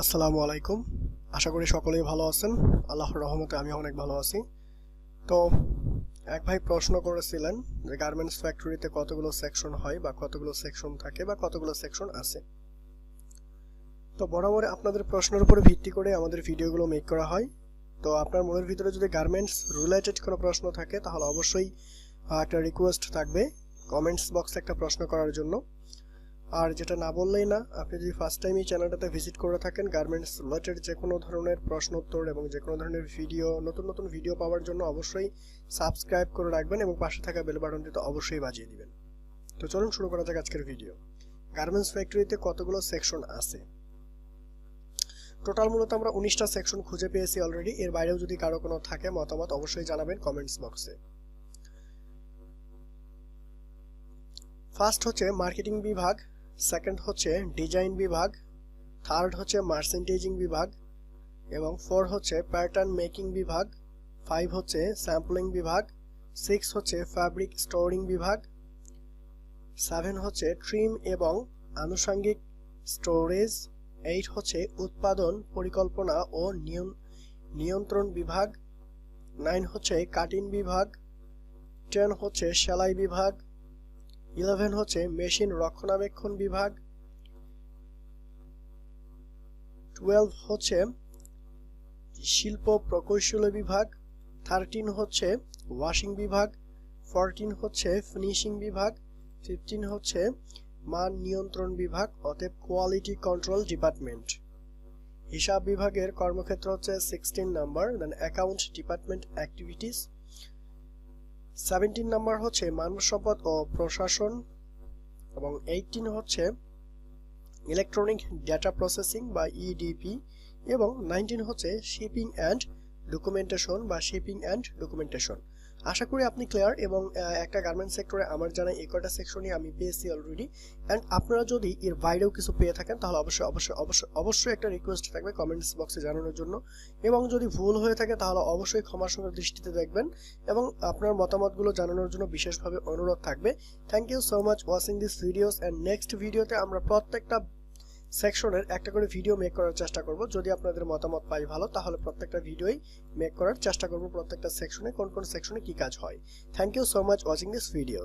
আসসালামু আলাইকুম। আশা করি সকলেই ভালো আছেন। আল্লাহর রহমতে আমি অনেক ভালো আছি। তো এক ভাই প্রশ্ন করেছিলেন যে গার্মেন্টস ফ্যাক্টরিতে কতগুলো সেকশন হয় বা কতগুলো সেকশন থাকে বা কতগুলো সেকশন আছে। তো বরাবর আপনাদের প্রশ্নের উপর ভিত্তি করে আমাদের ভিডিওগুলো মেক করা হয়। তো আপনার মনের ভিতরে যদি গার্মেন্টস রিলেটেড কোনো প্রশ্ন থাকে তাহলে অবশ্যই একটা রিকোয়েস্ট থাকবে কমেন্টস বক্সে একটা প্রশ্ন করার জন্য। আর যেটা না বললেই না, আপনি যদি ফার্স্ট টাইম এই চ্যানেলটাতে ভিজিট করে থাকেন গার্মেন্টস রিলেটেড যে কোনো ধরনের প্রশ্ন উত্তর এবং যে কোনো ধরনের ভিডিও নতুন নতুন ভিডিও পাওয়ার জন্য অবশ্যই সাবস্ক্রাইব করে রাখবেন এবং পাশে থাকা বেল বাটনটি তো অবশ্যই বাজিয়ে দিবেন। তো চলুন শুরু করা যাক আজকের ভিডিও। গার্মেন্টস ফ্যাক্টরিতে কতগুলো সেকশন আছে? টোটাল মূলত আমরা 19টা সেকশন খুঁজে পেয়েছি অলরেডি। এর বাইরেও যদি কারো কোনো থাকে মতামত অবশ্যই জানাবেন কমেন্টস বক্সে। ফার্স্ট হচ্ছে মার্কেটিং বিভাগ, সেকেন্ড হচ্ছে ডিজাইন বিভাগ, থার্ড হচ্ছে মার্চেন্টেজিং বিভাগ এবং 4 হচ্ছে প্যাটার্ন মেকিং বিভাগ, 5 হচ্ছে স্যাম্পলিং বিভাগ, 6 হচ্ছে ফ্যাব্রিক স্টোরিং বিভাগ, 7 হচ্ছে ট্রিম এবং আনুষঙ্গিক স্টোরেজ, 8 হচ্ছে উৎপাদন পরিকল্পনা ও নিয়ন্ত্রণ বিভাগ, 9 হচ্ছে কাটিং বিভাগ, 10 হচ্ছে সেলাই বিভাগ, 11 হচ্ছে মেশিন রক্ষণাবেক্ষণ বিভাগ, 12 হচ্ছে শিল্প প্রকৌশল বিভাগ, 13 হচ্ছে ওয়াশিং বিভাগ, 14 হচ্ছে ফিনিশিং বিভাগ, 15 হচ্ছে মান নিয়ন্ত্রণ বিভাগ অতএব কোয়ালিটি কন্ট্রোল ডিপার্টমেন্ট। হিসাব বিভাগের কর্মক্ষেত্র হচ্ছে 16 নাম্বার, দেন অ্যাকাউন্ট ডিপার্টমেন্ট অ্যাক্টিভিটিস। 17 নাম্বার হচ্ছে মানব সম্পদ ও প্রশাসন এবং 18 হচ্ছে ইলেকট্রনিক ডেটা প্রসেসিং বা ইডিপি এবং 19 হচ্ছে শিপিং অ্যান্ড ডকুমেন্টেশন বা শিপিং অ্যান্ড ডকুমেন্টেশন। আশা করি আপনি ক্লিয়ার এবং একটা গার্মেন্টস সেক্টরে আমার জানা এই কয়টা সেকশনই আমি পেয়েছি অলরেডি। অ্যান্ড আপনারা যদি এর বাইরেও কিছু পেয়ে থাকেন তাহলে অবশ্যই অবশ্যই অবশ্যই অবশ্যই একটা রিকোয়েস্ট থাকবে কমেন্টস বক্সে জানানোর জন্য এবং যদি ভুল হয়ে থাকে তাহলে অবশ্যই ক্ষমার সঙ্গে দৃষ্টিতে দেখবেন এবং আপনার মতামতগুলো জানানোর জন্য বিশেষভাবে অনুরোধ থাকবে। Thank you so much watching this videos and next ভিডিওতে আমরা প্রত্যেকটা সেকশনের একটা করে ভিডিও মেক করার চেষ্টা করব। যদি আপনাদের মতামত পাই ভালো তাহলে প্রত্যেকটা ভিডিওই মেক করার চেষ্টা করব প্রত্যেকটা সেকশনে কোন কোন সেকশনে কি কাজ হয়। Thank you so much watching this video.